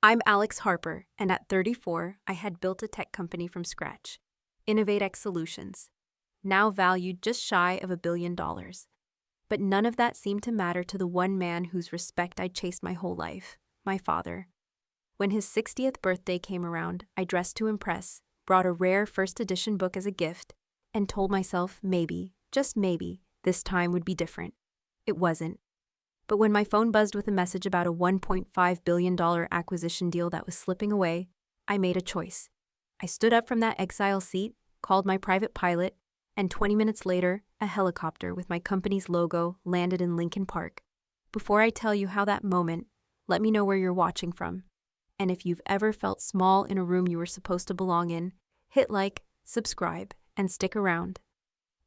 I'm Alex Harper, and at 34, I had built a tech company from scratch, InnovateX Solutions, now valued just shy of $1 billion. But none of that seemed to matter to the one man whose respect I'd chased my whole life, my father. When his 60th birthday came around, I dressed to impress, brought a rare first edition book as a gift, and told myself maybe, just maybe, this time would be different. It wasn't. But when my phone buzzed with a message about a $1.5 billion acquisition deal that was slipping away, I made a choice. I stood up from that exile seat, called my private pilot, and 20 minutes later, a helicopter with my company's logo landed in Lincoln Park. Before I tell you how that moment, let me know where you're watching from. And if you've ever felt small in a room you were supposed to belong in, hit like, subscribe, and stick around.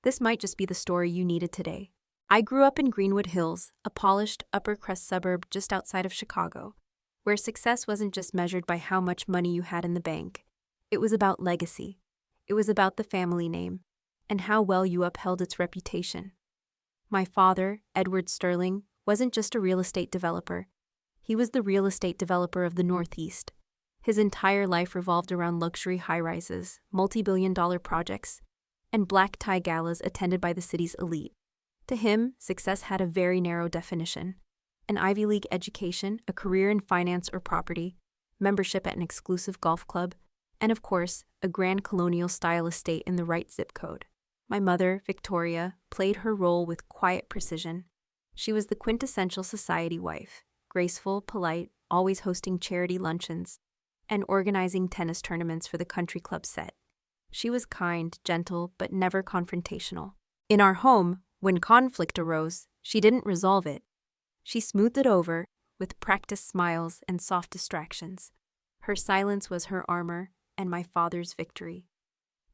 This might just be the story you needed today. I grew up in Greenwood Hills, a polished, upper-crust suburb just outside of Chicago, where success wasn't just measured by how much money you had in the bank. It was about legacy. It was about the family name, and how well you upheld its reputation. My father, Edward Sterling, wasn't just a real estate developer. He was the real estate developer of the Northeast. His entire life revolved around luxury high-rises, multi-billion-dollar projects, and black-tie galas attended by the city's elite. To him, success had a very narrow definition: an Ivy League education, a career in finance or property, membership at an exclusive golf club, and of course, a grand colonial-style estate in the right zip code. My mother, Victoria, played her role with quiet precision. She was the quintessential society wife, graceful, polite, always hosting charity luncheons, and organizing tennis tournaments for the country club set. She was kind, gentle, but never confrontational. In our home, when conflict arose, she didn't resolve it. She smoothed it over with practiced smiles and soft distractions. Her silence was her armor and my father's victory.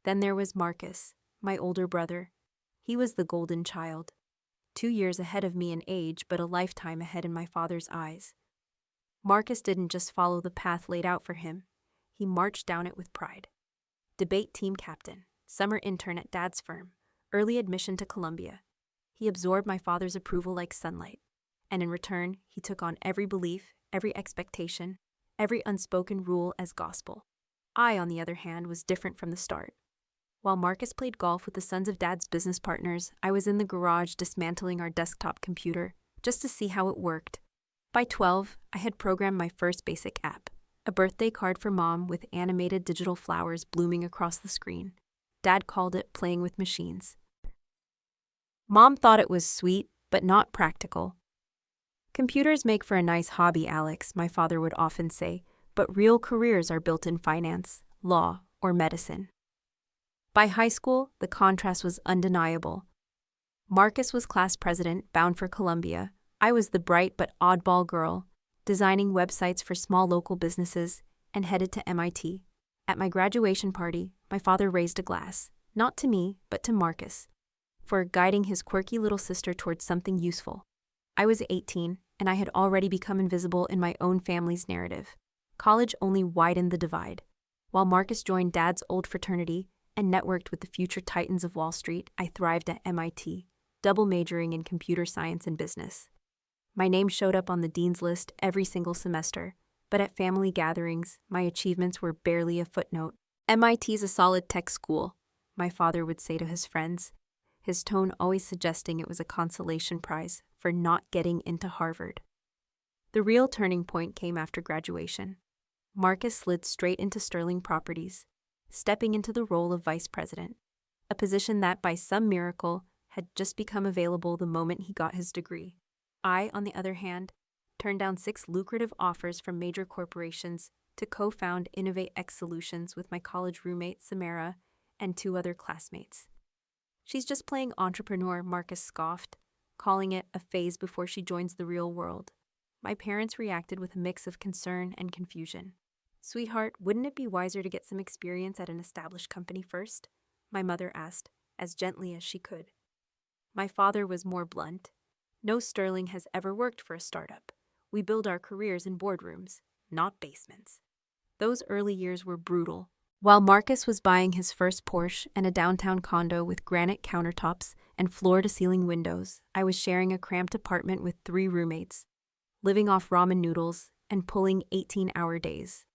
Then there was Marcus, my older brother. He was the golden child, 2 years ahead of me in age, but a lifetime ahead in my father's eyes. Marcus didn't just follow the path laid out for him. He marched down it with pride. Debate team captain, summer intern at Dad's firm, early admission to Columbia. He absorbed my father's approval like sunlight, and in return, he took on every belief, every expectation, every unspoken rule as gospel. I, on the other hand, was different from the start. While Marcus played golf with the sons of Dad's business partners, I was in the garage dismantling our desktop computer just to see how it worked. By 12, I had programmed my first basic app, a birthday card for Mom with animated digital flowers blooming across the screen. Dad called it playing with machines. Mom thought it was sweet, but not practical. Computers make for a nice hobby, Alex, my father would often say, but real careers are built in finance, law, or medicine. By high school, the contrast was undeniable. Marcus was class president, bound for Columbia. I was the bright but oddball girl, designing websites for small local businesses, and headed to MIT. At my graduation party, my father raised a glass, not to me, but to Marcus, for guiding his quirky little sister towards something useful. I was 18, and I had already become invisible in my own family's narrative. College only widened the divide. While Marcus joined Dad's old fraternity and networked with the future titans of Wall Street, I thrived at MIT, double majoring in computer science and business. My name showed up on the dean's list every single semester, but at family gatherings, my achievements were barely a footnote. MIT's a solid tech school, my father would say to his friends, his tone always suggesting it was a consolation prize for not getting into Harvard. The real turning point came after graduation. Marcus slid straight into Sterling Properties, stepping into the role of vice president, a position that, by some miracle, had just become available the moment he got his degree. I, on the other hand, turned down 6 lucrative offers from major corporations to co-found InnovateX Solutions with my college roommate, Samara, and 2 other classmates. She's just playing entrepreneur, Marcus scoffed, calling it a phase before she joins the real world. My parents reacted with a mix of concern and confusion. Sweetheart, wouldn't it be wiser to get some experience at an established company first? My mother asked, as gently as she could. My father was more blunt. No Sterling has ever worked for a startup. We build our careers in boardrooms, not basements. Those early years were brutal. While Marcus was buying his first Porsche and a downtown condo with granite countertops and floor-to-ceiling windows, I was sharing a cramped apartment with 3 roommates, living off ramen noodles and pulling 18-hour days.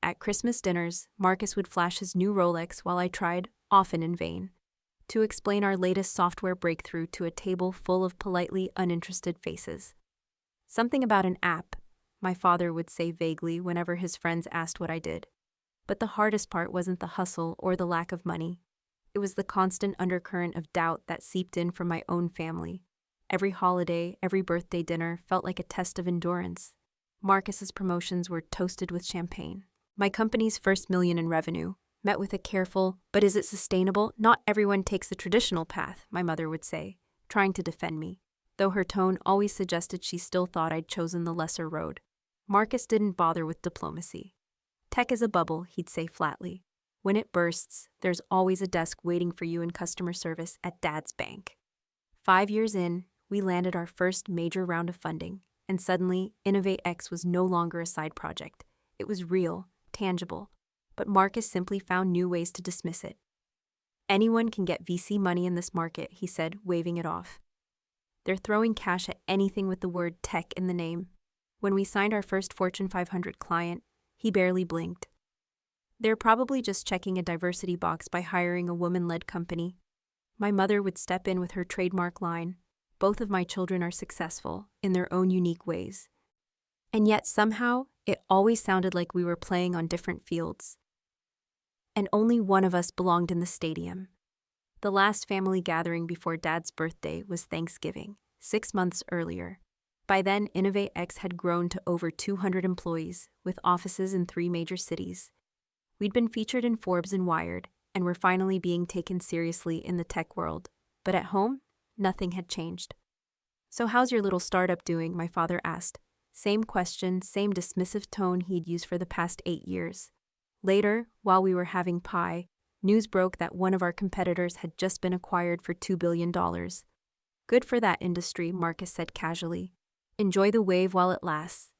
At Christmas dinners, Marcus would flash his new Rolex while I tried, often in vain, to explain our latest software breakthrough to a table full of politely uninterested faces. Something about an app, my father would say vaguely whenever his friends asked what I did. But the hardest part wasn't the hustle or the lack of money. It was the constant undercurrent of doubt that seeped in from my own family. Every holiday, every birthday dinner felt like a test of endurance. Marcus's promotions were toasted with champagne. My company's first million in revenue, met with a careful, "But is it sustainable? Not everyone takes the traditional path," my mother would say, trying to defend me, though her tone always suggested she still thought I'd chosen the lesser road. Marcus didn't bother with diplomacy. "Tech is a bubble," he'd say flatly. "When it bursts, there's always a desk waiting for you in customer service at Dad's bank." 5 years in, we landed our first major round of funding, and suddenly, InnovateX was no longer a side project. It was real, tangible, but Marcus simply found new ways to dismiss it. "Anyone can get VC money in this market," he said, waving it off. "They're throwing cash at anything with the word tech in the name." When we signed our first Fortune 500 client, he barely blinked. "They're probably just checking a diversity box by hiring a woman-led company." My mother would step in with her trademark line, "Both of my children are successful in their own unique ways." And yet somehow, it always sounded like we were playing on different fields. And only one of us belonged in the stadium. The last family gathering before Dad's birthday was Thanksgiving, 6 months earlier. By then, InnovateX had grown to over 200 employees, with offices in 3 major cities. We'd been featured in Forbes and Wired, and were finally being taken seriously in the tech world. But at home, nothing had changed. "So how's your little startup doing?" my father asked. Same question, same dismissive tone he'd used for the past 8 years. Later, while we were having pie, news broke that one of our competitors had just been acquired for $2 billion. "Good for that industry," Marcus said casually. "Enjoy the wave while it lasts."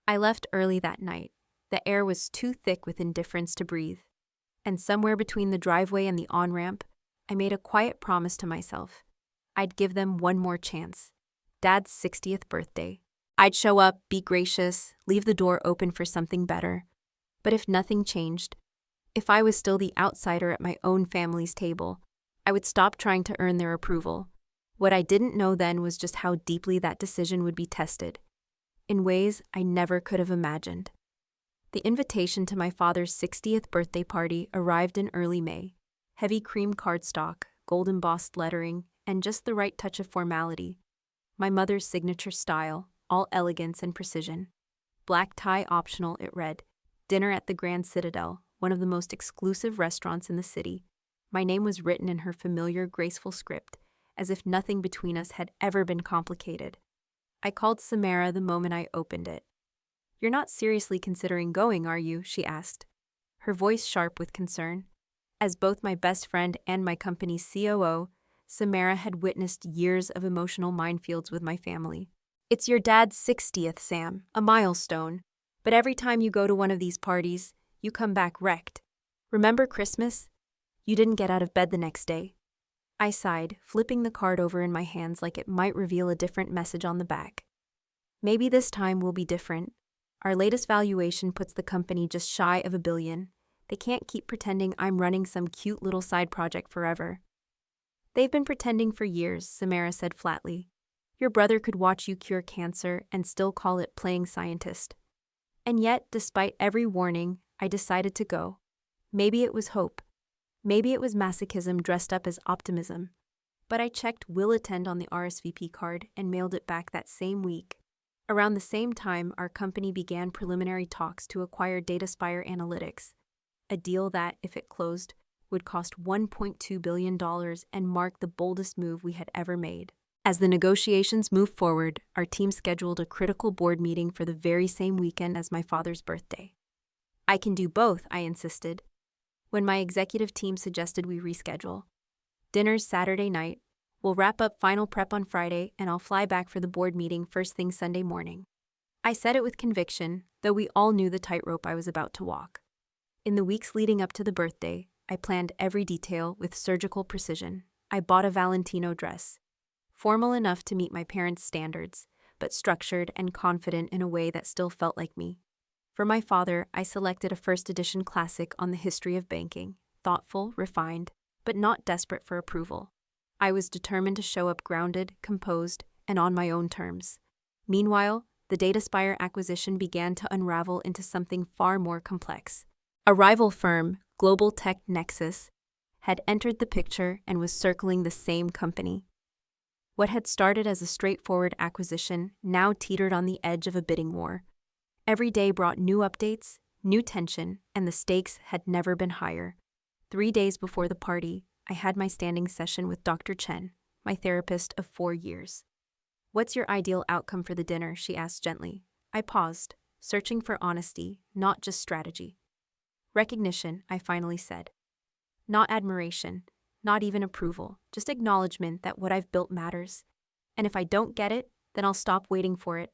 I left early that night. The air was too thick with indifference to breathe. And somewhere between the driveway and the on-ramp, I made a quiet promise to myself. I'd give them one more chance. Dad's 60th birthday. I'd show up, be gracious, leave the door open for something better. But if nothing changed, if I was still the outsider at my own family's table, I would stop trying to earn their approval. What I didn't know then was just how deeply that decision would be tested, in ways I never could have imagined. The invitation to my father's 60th birthday party arrived in early May. Heavy cream cardstock, gold embossed lettering, and just the right touch of formality. My mother's signature style, all elegance and precision. "Black tie optional," it read. Dinner at the Grand Citadel, one of the most exclusive restaurants in the city. My name was written in her familiar, graceful script, as if nothing between us had ever been complicated. I called Samara the moment I opened it. "You're not seriously considering going, are you?" she asked, her voice sharp with concern. As both my best friend and my company's COO, Samara had witnessed years of emotional minefields with my family. "It's your dad's 60th, Sam, a milestone. But every time you go to one of these parties, you come back wrecked. Remember Christmas? You didn't get out of bed the next day." I sighed, flipping the card over in my hands like it might reveal a different message on the back. "Maybe this time will be different. Our latest valuation puts the company just shy of $1 billion. They can't keep pretending I'm running some cute little side project forever." "They've been pretending for years," Samara said flatly. "Your brother could watch you cure cancer and still call it playing scientist." And yet, despite every warning, I decided to go. Maybe it was hope. Maybe it was masochism dressed up as optimism. But I checked "will attend" on the RSVP card and mailed it back that same week. Around the same time, our company began preliminary talks to acquire DataSpire Analytics, a deal that, if it closed, would cost $1.2 billion and mark the boldest move we had ever made. As the negotiations moved forward, our team scheduled a critical board meeting for the very same weekend as my father's birthday. "I can do both," I insisted, when my executive team suggested we reschedule. "Dinner's Saturday night. We'll wrap up final prep on Friday, and I'll fly back for the board meeting first thing Sunday morning." I said it with conviction, though we all knew the tightrope I was about to walk. In the weeks leading up to the birthday, I planned every detail with surgical precision. I bought a Valentino dress, formal enough to meet my parents' standards, but structured and confident in a way that still felt like me. For my father, I selected a first edition classic on the history of banking, thoughtful, refined, but not desperate for approval. I was determined to show up grounded, composed, and on my own terms. Meanwhile, the DataSpire acquisition began to unravel into something far more complex. A rival firm, Global Tech Nexus, had entered the picture and was circling the same company. What had started as a straightforward acquisition now teetered on the edge of a bidding war. Every day brought new updates, new tension, and the stakes had never been higher. 3 days before the party, I had my standing session with Dr. Chen, my therapist of 4 years. "What's your ideal outcome for the dinner?" she asked gently. I paused, searching for honesty, not just strategy. "Recognition," I finally said. Not admiration, not even approval, just acknowledgement that what I've built matters. And if I don't get it, then I'll stop waiting for it.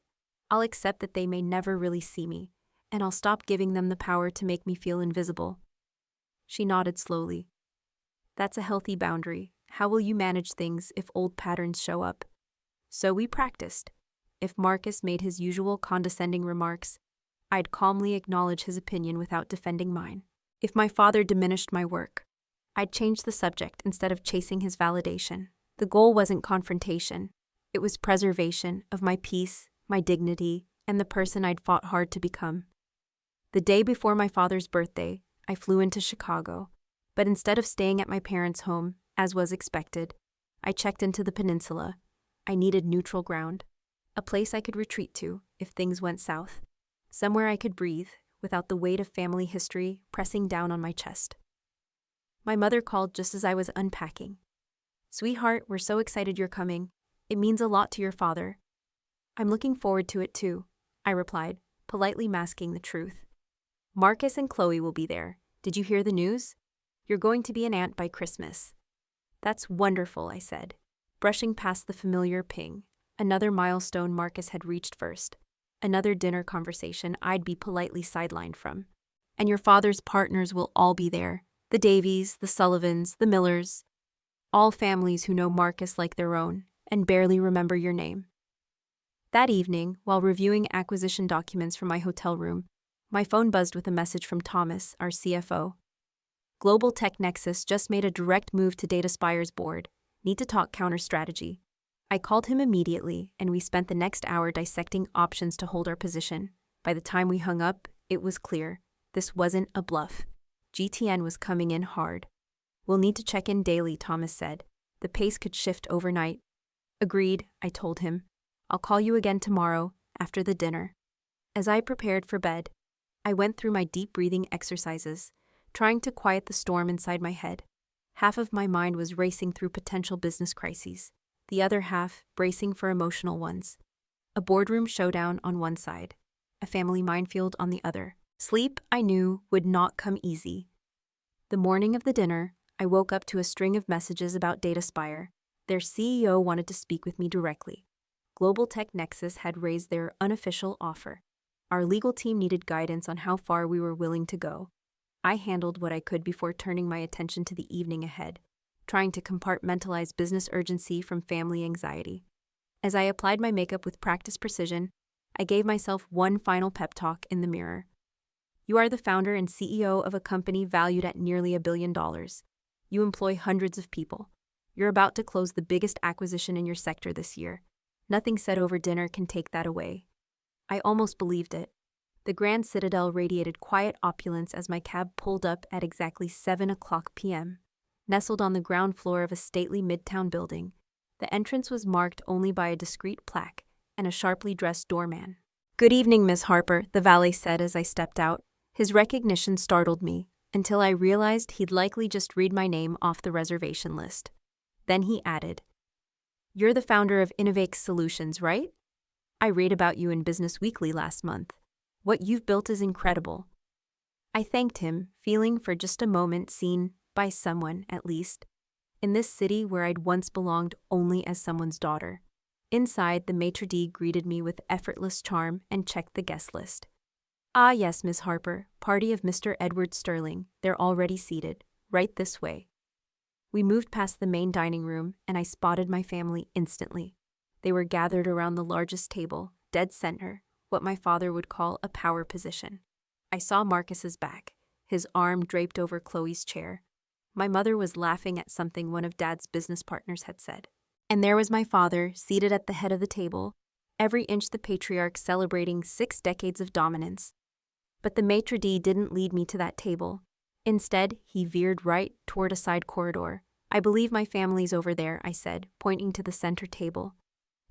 I'll accept that they may never really see me, and I'll stop giving them the power to make me feel invisible. She nodded slowly. "That's a healthy boundary. How will you manage things if old patterns show up?" So we practiced. If Marcus made his usual condescending remarks, I'd calmly acknowledge his opinion without defending mine. If my father diminished my work, I'd change the subject instead of chasing his validation. The goal wasn't confrontation. It was preservation of my peace, my dignity, and the person I'd fought hard to become. The day before my father's birthday, I flew into Chicago, but instead of staying at my parents' home, as was expected, I checked into the peninsula. I needed neutral ground, a place I could retreat to if things went south, somewhere I could breathe without the weight of family history pressing down on my chest. My mother called just as I was unpacking. "Sweetheart, we're so excited you're coming. It means a lot to your father." "I'm looking forward to it too," I replied, politely masking the truth. "Marcus and Chloe will be there. Did you hear the news? You're going to be an aunt by Christmas." "That's wonderful," I said, brushing past the familiar ping. Another milestone Marcus had reached first. Another dinner conversation I'd be politely sidelined from. "And your father's partners will all be there. The Davies, the Sullivans, the Millers. All families who know Marcus like their own and barely remember your name." That evening, while reviewing acquisition documents from my hotel room, my phone buzzed with a message from Thomas, our CFO. "Global Tech Nexus just made a direct move to DataSpire's board. Need to talk counter-strategy." I called him immediately, and we spent the next hour dissecting options to hold our position. By the time we hung up, it was clear. This wasn't a bluff. GTN was coming in hard. "We'll need to check in daily," Thomas said. "The pace could shift overnight." "Agreed," I told him. "I'll call you again tomorrow, after the dinner." As I prepared for bed, I went through my deep breathing exercises, trying to quiet the storm inside my head. Half of my mind was racing through potential business crises, the other half bracing for emotional ones. A boardroom showdown on one side, a family minefield on the other. Sleep, I knew, would not come easy. The morning of the dinner, I woke up to a string of messages about DataSpire. Their CEO wanted to speak with me directly. Global Tech Nexus had raised their unofficial offer. Our legal team needed guidance on how far we were willing to go. I handled what I could before turning my attention to the evening ahead, trying to compartmentalize business urgency from family anxiety. As I applied my makeup with practiced precision, I gave myself one final pep talk in the mirror. "You are the founder and CEO of a company valued at nearly $1 billion. You employ hundreds of people. You're about to close the biggest acquisition in your sector this year. Nothing said over dinner can take that away." I almost believed it. The Grand Citadel radiated quiet opulence as my cab pulled up at exactly 7:00 p.m. Nestled on the ground floor of a stately midtown building, the entrance was marked only by a discreet plaque and a sharply dressed doorman. "Good evening, Miss Harper," the valet said as I stepped out. His recognition startled me, until I realized he'd likely just read my name off the reservation list. Then he added, "You're the founder of Innovate Solutions, right? I read about you in Business Weekly last month. What you've built is incredible." I thanked him, feeling for just a moment seen, by someone at least, in this city where I'd once belonged only as someone's daughter. Inside, the maitre d' greeted me with effortless charm and checked the guest list. "Ah yes, Miss Harper, party of Mr. Edward Sterling. They're already seated. Right this way." We moved past the main dining room, and I spotted my family instantly. They were gathered around the largest table, dead center, what my father would call a power position. I saw Marcus's back, his arm draped over Chloe's chair. My mother was laughing at something one of Dad's business partners had said. And there was my father, seated at the head of the table, every inch the patriarch celebrating 6 decades of dominance. But the maitre d' didn't lead me to that table. Instead, he veered right toward a side corridor. I believe my family's over there, I said, pointing to the center table.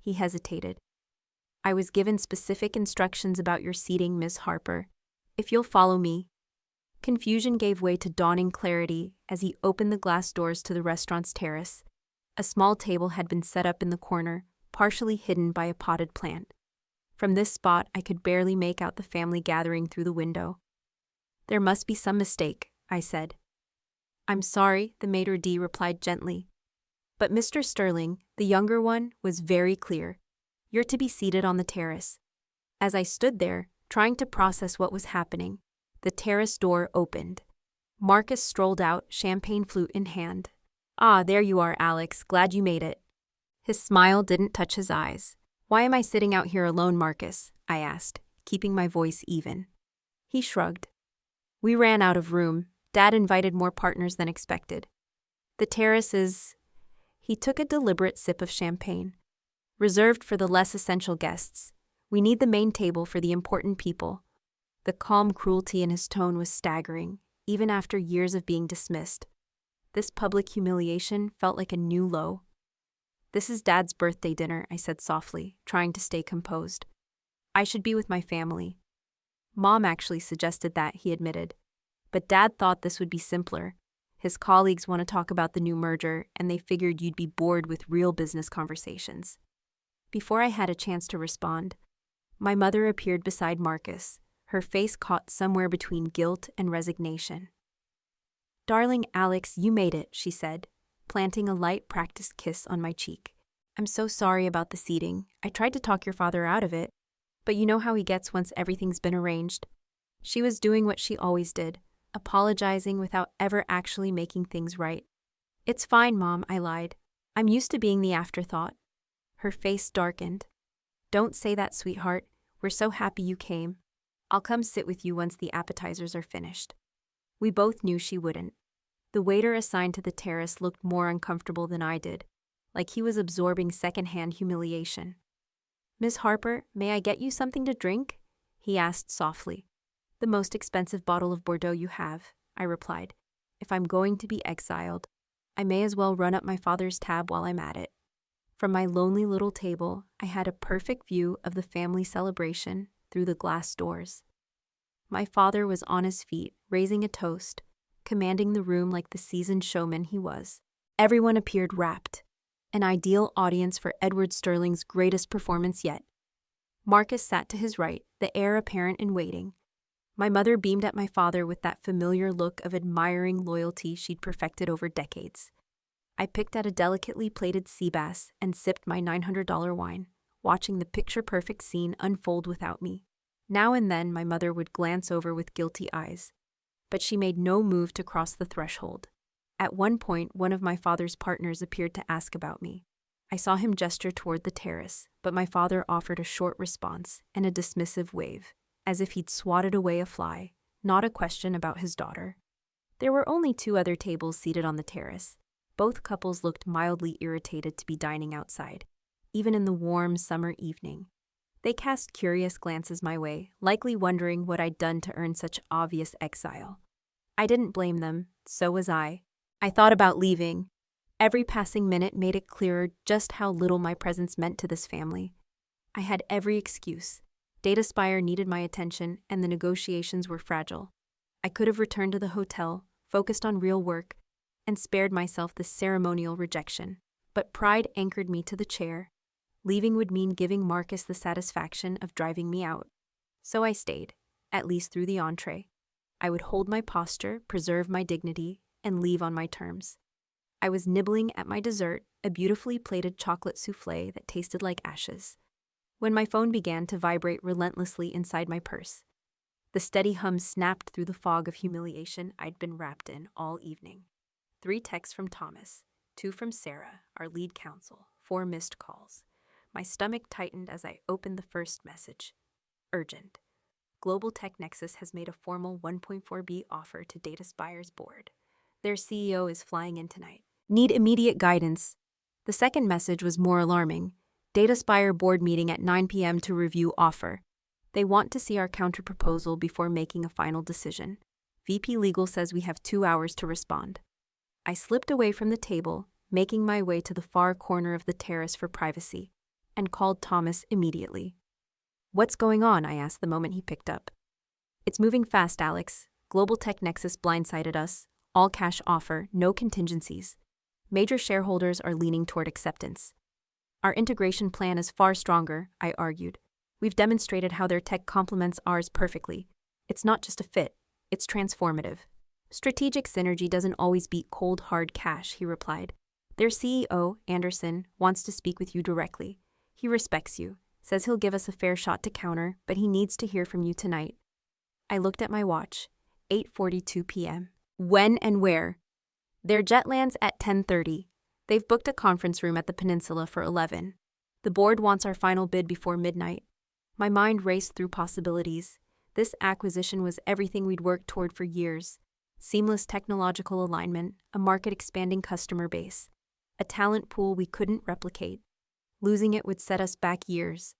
He hesitated. I was given specific instructions about your seating, Miss Harper. If you'll follow me. Confusion gave way to dawning clarity as he opened the glass doors to the restaurant's terrace. A small table had been set up in the corner, partially hidden by a potted plant. From this spot, I could barely make out the family gathering through the window. There must be some mistake, I said. I'm sorry, the maitre d' replied gently. But Mr. Sterling, the younger one, was very clear. You're to be seated on the terrace. As I stood there, trying to process what was happening, the terrace door opened. Marcus strolled out, champagne flute in hand. Ah, there you are, Alex. Glad you made it. His smile didn't touch his eyes. Why am I sitting out here alone, Marcus? I asked, keeping my voice even. He shrugged. We ran out of room. Dad invited more partners than expected. The terrace is... He took a deliberate sip of champagne. Reserved for the less essential guests. We need the main table for the important people. The calm cruelty in his tone was staggering, even after years of being dismissed. This public humiliation felt like a new low. This is Dad's birthday dinner, I said softly, trying to stay composed. I should be with my family. Mom actually suggested that, he admitted. But Dad thought this would be simpler. His colleagues want to talk about the new merger, and they figured you'd be bored with real business conversations. Before I had a chance to respond, my mother appeared beside Marcus, her face caught somewhere between guilt and resignation. Darling Alex, you made it, she said, planting a light, practiced kiss on my cheek. I'm so sorry about the seating. I tried to talk your father out of it, but you know how he gets once everything's been arranged. She was doing what she always did, apologizing without ever actually making things right. It's fine, Mom, I lied. I'm used to being the afterthought. Her face darkened. Don't say that, sweetheart. We're so happy you came. I'll come sit with you once the appetizers are finished. We both knew she wouldn't. The waiter assigned to the terrace looked more uncomfortable than I did, like he was absorbing secondhand humiliation. Miss Harper, may I get you something to drink? He asked softly. The most expensive bottle of Bordeaux you have, I replied. If I'm going to be exiled, I may as well run up my father's tab while I'm at it. From my lonely little table, I had a perfect view of the family celebration through the glass doors. My father was on his feet, raising a toast, commanding the room like the seasoned showman he was. Everyone appeared rapt, an ideal audience for Edward Sterling's greatest performance yet. Marcus sat to his right, the heir apparent in waiting. My mother beamed at my father with that familiar look of admiring loyalty she'd perfected over decades. I picked at a delicately plated sea bass and sipped my $900 wine, watching the picture-perfect scene unfold without me. Now and then my mother would glance over with guilty eyes, but she made no move to cross the threshold. At one point, one of my father's partners appeared to ask about me. I saw him gesture toward the terrace, but my father offered a short response and a dismissive wave, as if he'd swatted away a fly, not a question about his daughter. There were only 2 other tables seated on the terrace. Both couples looked mildly irritated to be dining outside, even in the warm summer evening. They cast curious glances my way, likely wondering what I'd done to earn such obvious exile. I didn't blame them, so was I. I thought about leaving. Every passing minute made it clearer just how little my presence meant to this family. I had every excuse. DataSpire needed my attention, and the negotiations were fragile. I could have returned to the hotel, focused on real work, and spared myself the ceremonial rejection. But pride anchored me to the chair. Leaving would mean giving Marcus the satisfaction of driving me out. So I stayed, at least through the entree. I would hold my posture, preserve my dignity, and leave on my terms. I was nibbling at my dessert, a beautifully plated chocolate soufflé that tasted like ashes, when my phone began to vibrate relentlessly inside my purse. The steady hum snapped through the fog of humiliation I'd been wrapped in all evening. 3 texts from Thomas, 2 from Sarah, our lead counsel, 4 missed calls. My stomach tightened as I opened the first message. Urgent. Global Tech Nexus has made a formal 1.4B offer to DataSpire's board. Their CEO is flying in tonight. Need immediate guidance. The second message was more alarming. DataSpire board meeting at 9 p.m. to review offer. They want to see our counterproposal before making a final decision. VP Legal says we have 2 hours to respond. I slipped away from the table, making my way to the far corner of the terrace for privacy, and called Thomas immediately. What's going on? I asked the moment he picked up. It's moving fast, Alex. Global Tech Nexus blindsided us. All cash offer, no contingencies. Major shareholders are leaning toward acceptance. Our integration plan is far stronger, I argued. We've demonstrated how their tech complements ours perfectly. It's not just a fit, it's transformative. Strategic synergy doesn't always beat cold, hard cash, he replied. Their CEO, Anderson, wants to speak with you directly. He respects you, says he'll give us a fair shot to counter, but he needs to hear from you tonight. I looked at my watch. 8:42 p.m. When and where? Their jet lands at 10:30. They've booked a conference room at the Peninsula for 11. The board wants our final bid before midnight. My mind raced through possibilities. This acquisition was everything we'd worked toward for years. Seamless technological alignment, a market-expanding customer base, a talent pool we couldn't replicate. Losing it would set us back years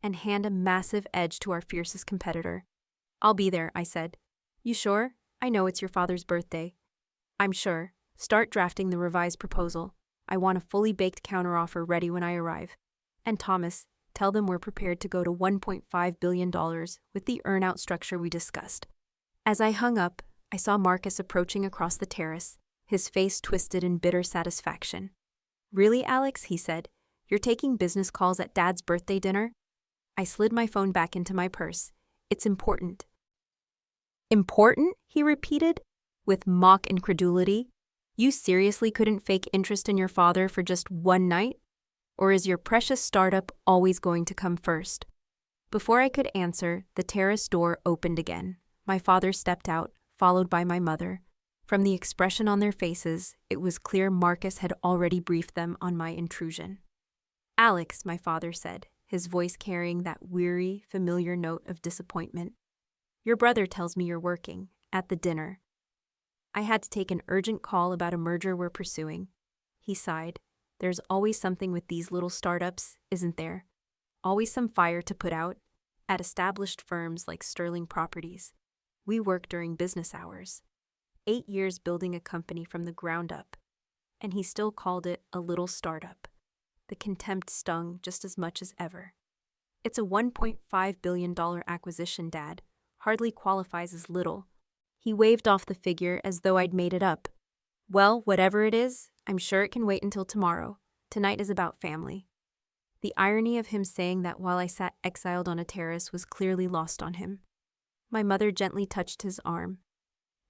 and hand a massive edge to our fiercest competitor. I'll be there, I said. You sure? I know it's your father's birthday. I'm sure. Start drafting the revised proposal. I want a fully baked counteroffer ready when I arrive. And Thomas, tell them we're prepared to go to $1.5 billion with the earn-out structure we discussed. As I hung up, I saw Marcus approaching across the terrace, his face twisted in bitter satisfaction. Really, Alex? He said. You're taking business calls at Dad's birthday dinner? I slid my phone back into my purse. It's important. Important? He repeated, with mock incredulity. You seriously couldn't fake interest in your father for just one night? Or is your precious startup always going to come first? Before I could answer, the terrace door opened again. My father stepped out, followed by my mother. From the expression on their faces, it was clear Marcus had already briefed them on my intrusion. Alex, my father said, his voice carrying that weary, familiar note of disappointment. Your brother tells me you're working, at the dinner. I had to take an urgent call about a merger we're pursuing. He sighed. There's always something with these little startups, isn't there? Always some fire to put out. At established firms like Sterling Properties, we work during business hours. 8 years building a company from the ground up. And he still called it a little startup. The contempt stung just as much as ever. It's a $1.5 billion acquisition, Dad. Hardly qualifies as little. He waved off the figure as though I'd made it up. Well, whatever it is, I'm sure it can wait until tomorrow. Tonight is about family. The irony of him saying that while I sat exiled on a terrace was clearly lost on him. My mother gently touched his arm.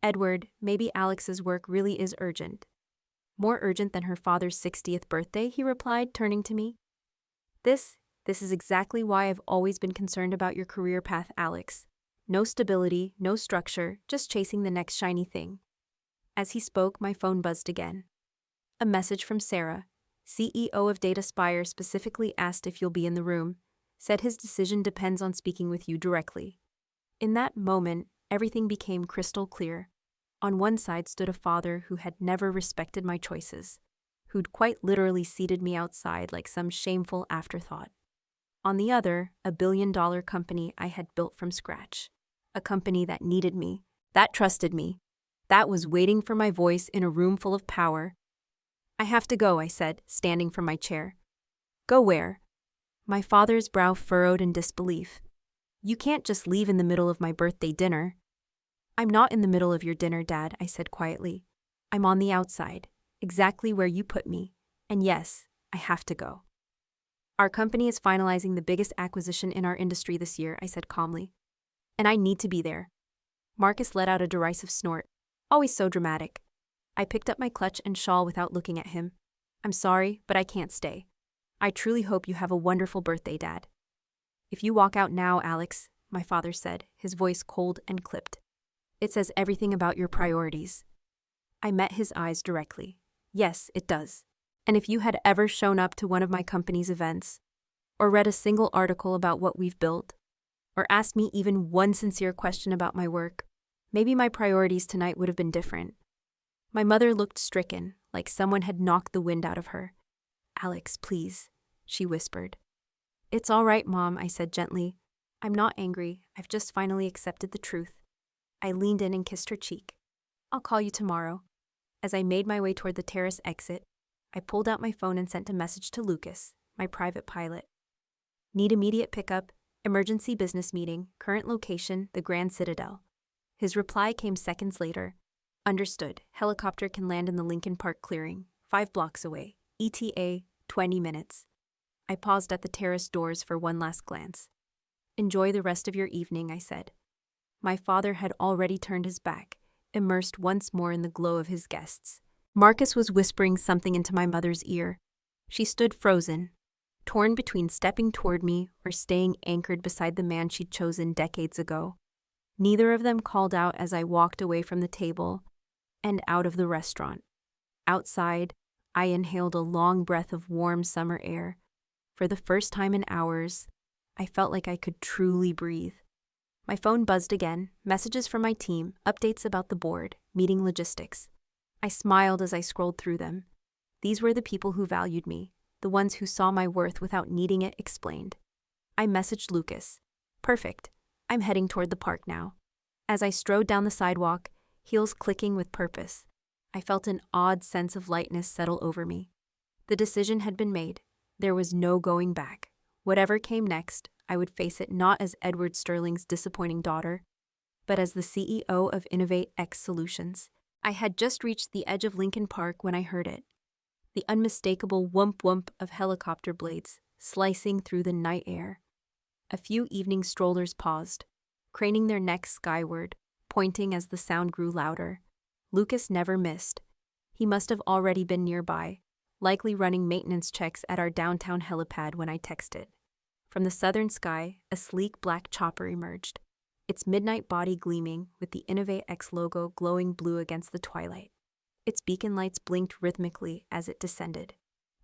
Edward, maybe Alex's work really is urgent. More urgent than her father's 60th birthday, he replied, turning to me. This is exactly why I've always been concerned about your career path, Alex. No stability, no structure, just chasing the next shiny thing. As he spoke, my phone buzzed again. A message from Sarah, CEO of DataSpire, specifically asked if you'll be in the room, said his decision depends on speaking with you directly. In that moment, everything became crystal clear. On one side stood a father who had never respected my choices, who'd quite literally seated me outside like some shameful afterthought. On the other, a billion-dollar company I had built from scratch. A company that needed me, that trusted me, that was waiting for my voice in a room full of power. I have to go, I said, standing from my chair. Go where? My father's brow furrowed in disbelief. You can't just leave in the middle of my birthday dinner. I'm not in the middle of your dinner, Dad, I said quietly. I'm on the outside, exactly where you put me. And yes, I have to go. Our company is finalizing the biggest acquisition in our industry this year, I said calmly. And I need to be there. Marcus let out a derisive snort. Always so dramatic. I picked up my clutch and shawl without looking at him. I'm sorry, but I can't stay. I truly hope you have a wonderful birthday, Dad. If you walk out now, Alex, my father said, his voice cold and clipped. It says everything about your priorities. I met his eyes directly. Yes, it does. And if you had ever shown up to one of my company's events, or read a single article about what we've built, or asked me even one sincere question about my work, maybe my priorities tonight would have been different. My mother looked stricken, like someone had knocked the wind out of her. "Alex, please," she whispered. "It's all right, Mom," I said gently. "I'm not angry. I've just finally accepted the truth." I leaned in and kissed her cheek. "I'll call you tomorrow." As I made my way toward the terrace exit, I pulled out my phone and sent a message to Lucas, my private pilot. "Need immediate pickup, emergency business meeting, current location, the Grand Citadel." His reply came seconds later. "Understood. Helicopter can land in the Lincoln Park clearing, 5 blocks away. ETA, 20 minutes. I paused at the terrace doors for one last glance. "Enjoy the rest of your evening," I said. My father had already turned his back, immersed once more in the glow of his guests. Marcus was whispering something into my mother's ear. She stood frozen, torn between stepping toward me or staying anchored beside the man she'd chosen decades ago. Neither of them called out as I walked away from the table and out of the restaurant. Outside, I inhaled a long breath of warm summer air. For the first time in hours, I felt like I could truly breathe. My phone buzzed again, messages from my team, updates about the board, meeting logistics. I smiled as I scrolled through them. These were the people who valued me, the ones who saw my worth without needing it explained. I messaged Lucas. "Perfect. I'm heading toward the park now." As I strode down the sidewalk, heels clicking with purpose, I felt an odd sense of lightness settle over me. The decision had been made. There was no going back. Whatever came next, I would face it not as Edward Sterling's disappointing daughter, but as the CEO of Innovate X Solutions. I had just reached the edge of Lincoln Park when I heard it. The unmistakable whump-whump of helicopter blades slicing through the night air. A few evening strollers paused, craning their necks skyward, pointing as the sound grew louder. Lucas never missed. He must have already been nearby, likely running maintenance checks at our downtown helipad when I texted. From the southern sky, a sleek black chopper emerged, its midnight body gleaming with the Innovate X logo glowing blue against the twilight. Its beacon lights blinked rhythmically as it descended.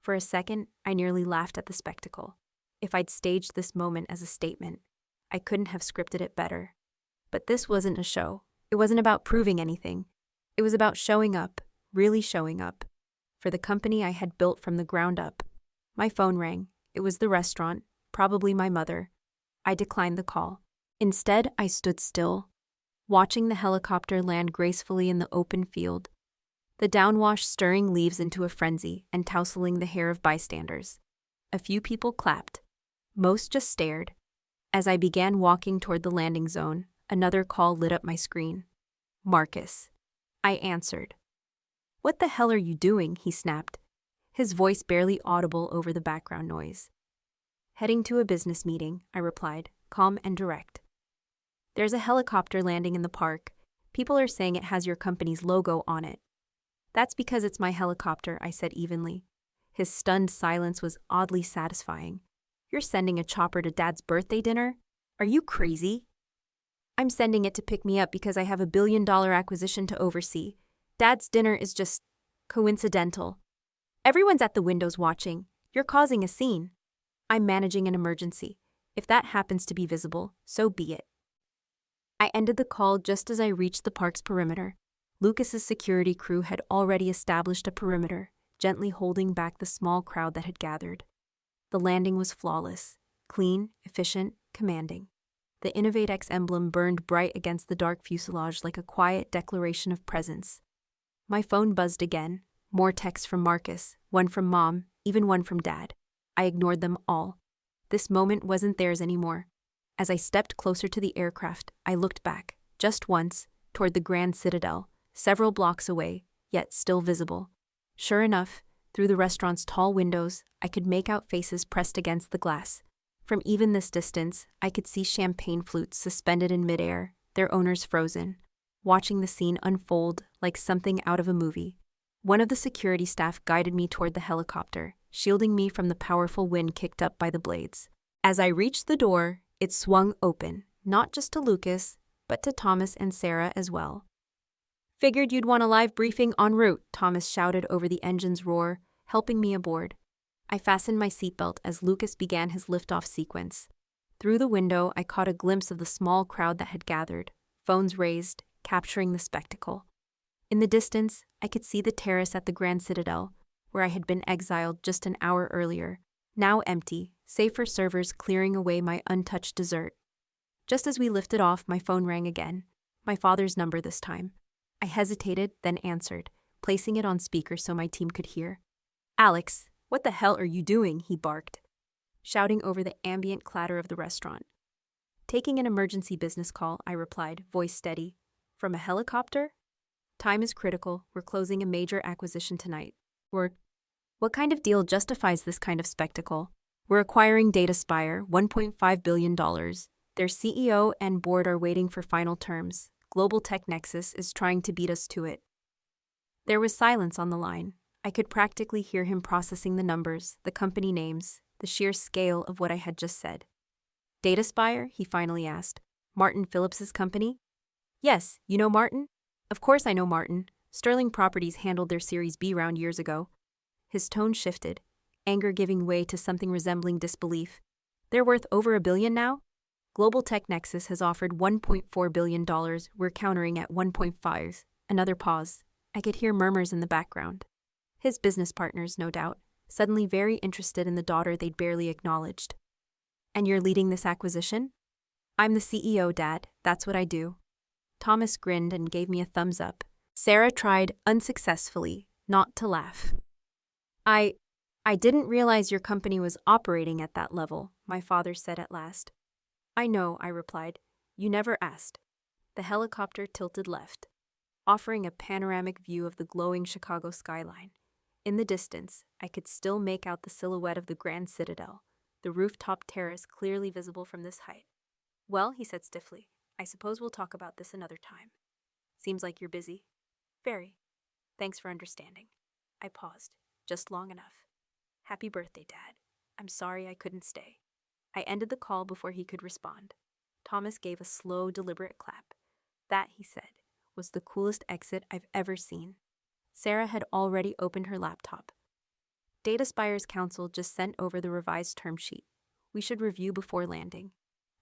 For a second, I nearly laughed at the spectacle. If I'd staged this moment as a statement, I couldn't have scripted it better. But this wasn't a show. It wasn't about proving anything. It was about showing up, really showing up, for the company I had built from the ground up. My phone rang. It was the restaurant, probably my mother. I declined the call. Instead, I stood still, watching the helicopter land gracefully in the open field, the downwash stirring leaves into a frenzy and tousling the hair of bystanders. A few people clapped. Most just stared. As I began walking toward the landing zone, another call lit up my screen. "Marcus." I answered. "What the hell are you doing?" he snapped, his voice barely audible over the background noise. "Heading to a business meeting," I replied, calm and direct. "There's a helicopter landing in the park. People are saying it has your company's logo on it." "That's because it's my helicopter," I said evenly. His stunned silence was oddly satisfying. "You're sending a chopper to Dad's birthday dinner? Are you crazy?" "I'm sending it to pick me up because I have a $1 billion acquisition to oversee. Dad's dinner is just coincidental. Everyone's at the windows watching. You're causing a scene. I'm managing an emergency. If that happens to be visible, so be it." I ended the call just as I reached the park's perimeter. Lucas's security crew had already established a perimeter, gently holding back the small crowd that had gathered. The landing was flawless, clean, efficient, commanding. The InnovateX emblem burned bright against the dark fuselage like a quiet declaration of presence. My phone buzzed again, more texts from Marcus, one from Mom, even one from Dad. I ignored them all. This moment wasn't theirs anymore. As I stepped closer to the aircraft, I looked back, just once, toward the Grand Citadel, several blocks away, yet still visible. Sure enough, through the restaurant's tall windows, I could make out faces pressed against the glass. From even this distance, I could see champagne flutes suspended in midair, their owners frozen, watching the scene unfold like something out of a movie. One of the security staff guided me toward the helicopter, shielding me from the powerful wind kicked up by the blades. As I reached the door, it swung open, not just to Lucas, but to Thomas and Sarah as well. "Figured you'd want a live briefing en route," Thomas shouted over the engine's roar, helping me aboard. I fastened my seatbelt as Lucas began his liftoff sequence. Through the window, I caught a glimpse of the small crowd that had gathered, phones raised, capturing the spectacle. In the distance, I could see the terrace at the Grand Citadel, where I had been exiled just an hour earlier, now empty, save for servers clearing away my untouched dessert. Just as we lifted off, my phone rang again, my father's number this time. I hesitated, then answered, placing it on speaker so my team could hear. "Alex, what the hell are you doing?" he barked, shouting over the ambient clatter of the restaurant. "Taking an emergency business call," I replied, voice steady. "From a helicopter?" "Time is critical. We're closing a major acquisition tonight." What kind of deal justifies this kind of spectacle? "We're acquiring DataSpire, $1.5 billion. Their CEO and board are waiting for final terms. Global Tech Nexus is trying to beat us to it." There was silence on the line. I could practically hear him processing the numbers, the company names, the sheer scale of what I had just said. "DataSpire?" he finally asked. "Martin Phillips's company?" "Yes, you know Martin?" "Of course I know Martin. Sterling Properties handled their Series B round years ago." His tone shifted, anger giving way to something resembling disbelief. "They're worth over $1 billion now?" "Global Tech Nexus has offered $1.4 billion. We're countering at 1.5. Another pause. I could hear murmurs in the background. His business partners, no doubt, suddenly very interested in the daughter they'd barely acknowledged. "And you're leading this acquisition?" "I'm the CEO, Dad. That's what I do." Thomas grinned and gave me a thumbs up. Sarah tried, unsuccessfully, not to laugh. I didn't realize your company was operating at that level," my father said at last. "I know," I replied. "You never asked." The helicopter tilted left, offering a panoramic view of the glowing Chicago skyline. In the distance, I could still make out the silhouette of the Grand Citadel, the rooftop terrace clearly visible from this height. "Well," he said stiffly, "I suppose we'll talk about this another time. Seems like you're busy." "Very. Thanks for understanding." I paused, just long enough. "Happy birthday, Dad. I'm sorry I couldn't stay." I ended the call before he could respond. Thomas gave a slow, deliberate clap. That, he said, was the coolest exit I've ever seen. Sarah had already opened her laptop. DataSpire's counsel just sent over the revised term sheet. We should review before landing.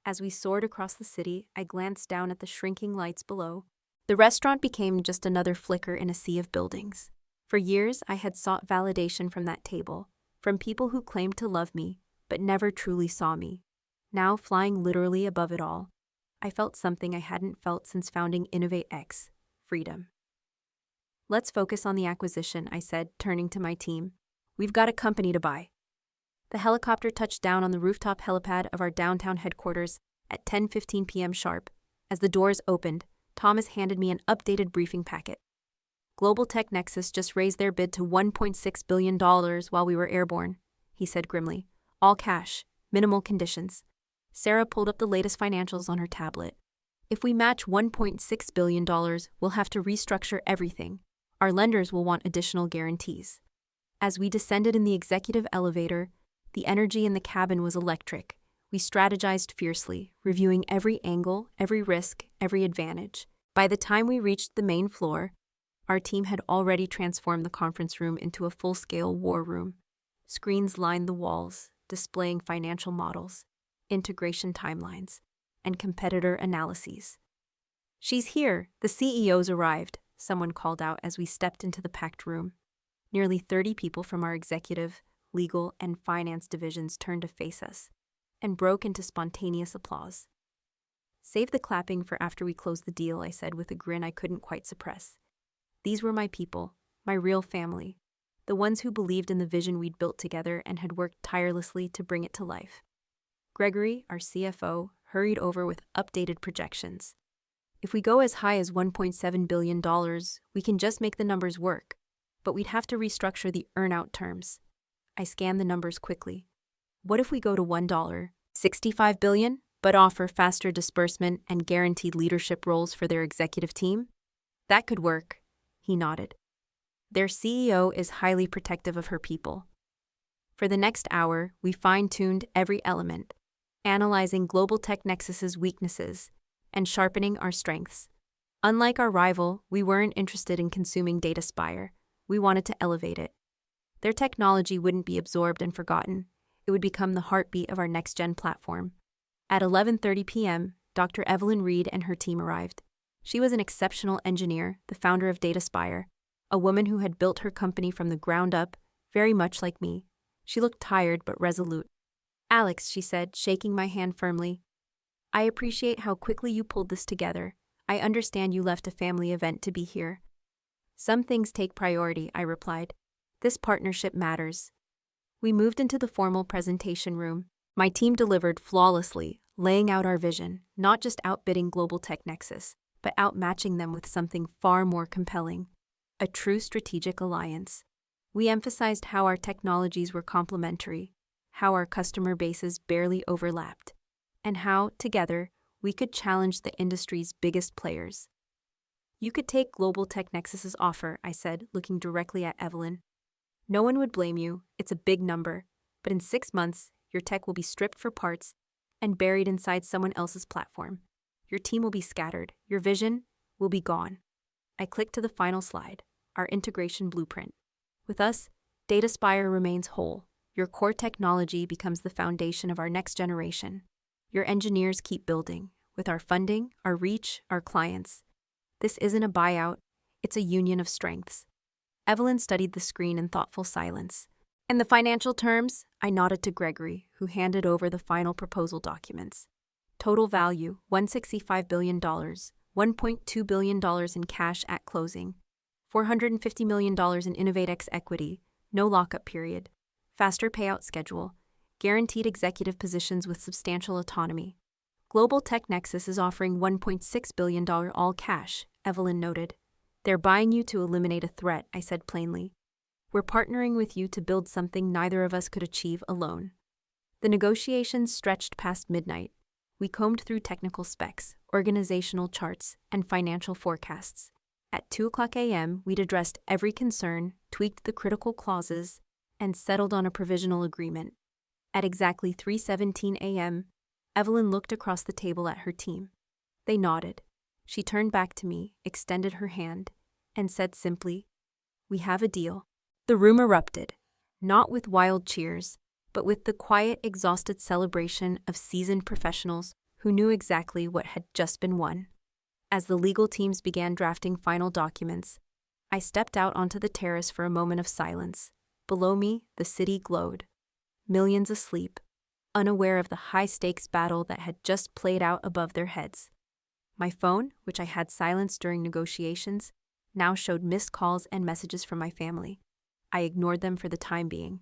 As we soared across the city, I glanced down at the shrinking lights below. The restaurant became just another flicker in a sea of buildings. For years, I had sought validation from that table, from people who claimed to love me, but never truly saw me. Now, flying literally above it all, I felt something I hadn't felt since founding InnovateX: freedom. "Let's focus on the acquisition," I said, turning to my team. "We've got a company to buy." The helicopter touched down on the rooftop helipad of our downtown headquarters at 10:15 p.m. sharp. As the doors opened, Thomas handed me an updated briefing packet. "Global Tech Nexus just raised their bid to $1.6 billion while we were airborne," he said grimly. "All cash, minimal conditions." Sarah pulled up the latest financials on her tablet. "If we match $1.6 billion, we'll have to restructure everything. Our lenders will want additional guarantees." As we descended in the executive elevator, the energy in the cabin was electric. We strategized fiercely, reviewing every angle, every risk, every advantage. By the time we reached the main floor, our team had already transformed the conference room into a full-scale war room. Screens lined the walls, displaying financial models, integration timelines, and competitor analyses. "She's here! The CEO's arrived," someone called out as we stepped into the packed room. Nearly 30 people from our executive, legal, and finance divisions turned to face us and broke into spontaneous applause. "Save the clapping for after we close the deal," I said with a grin I couldn't quite suppress. These were my people, my real family, the ones who believed in the vision we'd built together and had worked tirelessly to bring it to life. Gregory, our CFO, hurried over with updated projections. "If we go as high as $1.7 billion, we can just make the numbers work, but we'd have to restructure the earn-out terms." I scanned the numbers quickly. "What if we go to $1.65 billion, but offer faster disbursement and guaranteed leadership roles for their executive team?" "That could work," he nodded. Their CEO is highly protective of her people. For the next hour, we fine-tuned every element, analyzing Global Tech Nexus's weaknesses and sharpening our strengths. Unlike our rival, we weren't interested in consuming DataSpire. We wanted to elevate it. Their technology wouldn't be absorbed and forgotten. It would become the heartbeat of our next-gen platform. At 11:30 p.m., Dr. Evelyn Reed and her team arrived. She was an exceptional engineer, the founder of DataSpire, a woman who had built her company from the ground up, very much like me. She looked tired but resolute. "Alex," she said, shaking my hand firmly, "I appreciate how quickly you pulled this together. I understand you left a family event to be here." "Some things take priority," I replied. "This partnership matters." We moved into the formal presentation room. My team delivered flawlessly, laying out our vision, not just outbidding Global Tech Nexus, but outmatching them with something far more compelling: a true strategic alliance. We emphasized how our technologies were complementary, how our customer bases barely overlapped, and how, together, we could challenge the industry's biggest players. "You could take Global Tech Nexus's offer," I said, looking directly at Evelyn. "No one would blame you, it's a big number, but in 6 months, your tech will be stripped for parts and buried inside someone else's platform. Your team will be scattered, your vision will be gone." I clicked to the final slide, our integration blueprint. With us, DataSpire remains whole. Your core technology becomes the foundation of our next generation. Your engineers keep building, with our funding, our reach, our clients. This isn't a buyout, it's a union of strengths. Evelyn studied the screen in thoughtful silence. "And the financial terms?" I nodded to Gregory, who handed over the final proposal documents. "Total value, $165 billion, $1.2 billion in cash at closing, $450 million in InnovateX equity, no lockup period, faster payout schedule, guaranteed executive positions with substantial autonomy. Global Tech Nexus is offering $1.6 billion all cash," Evelyn noted. "They're buying you to eliminate a threat," I said plainly. "We're partnering with you to build something neither of us could achieve alone." The negotiations stretched past midnight. We combed through technical specs, organizational charts, and financial forecasts. At 2:00 a.m., we'd addressed every concern, tweaked the critical clauses, and settled on a provisional agreement. At exactly 3:17 a.m., Evelyn looked across the table at her team. They nodded. She turned back to me, extended her hand, and said simply, "We have a deal." The room erupted, not with wild cheers, but with the quiet, exhausted celebration of seasoned professionals who knew exactly what had just been won. As the legal teams began drafting final documents, I stepped out onto the terrace for a moment of silence. Below me, the city glowed. Millions asleep, unaware of the high-stakes battle that had just played out above their heads. My phone, which I had silenced during negotiations, now showed missed calls and messages from my family. I ignored them for the time being.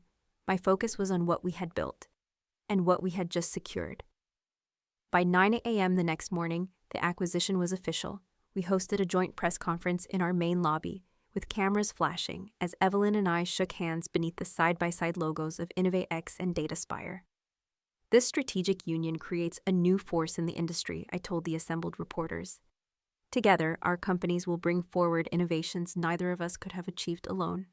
My focus was on what we had built, and what we had just secured. By 9 a.m. the next morning, the acquisition was official. We hosted a joint press conference in our main lobby, with cameras flashing as Evelyn and I shook hands beneath the side-by-side logos of InnovateX and DataSpire. "This strategic union creates a new force in the industry," I told the assembled reporters. "Together, our companies will bring forward innovations neither of us could have achieved alone."